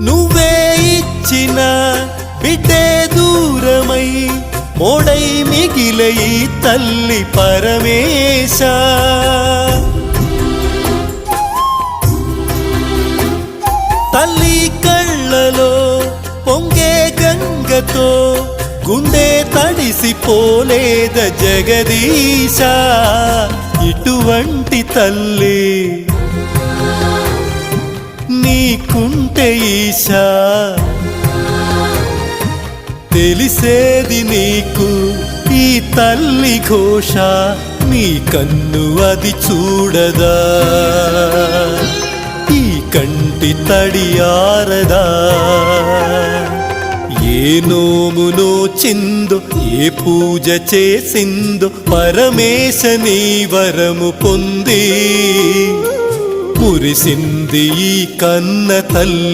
నువ్వే ఇచ్చిన బిడ్డే దూరమై మోడై మిగిలే ఈ తల్లి పరమేశ. తల్లి కళ్ళలో పొంగే గంగతో గుండె తడిసిపోలేద జగదీశ. ఇటువంటి తల్లి నీకుంటే ఈశా, తెలిసేది నీకు ఈ తల్లి ఘోష. నీ కన్ను అది చూడదా, ఈ కంటి తడి ఆరదా. ఏ నోమునో చిందో, ఏ పూజ చేసిందో పరమేశ నీ వరము పొంది మురిసింది ఈ కన్న తల్లి.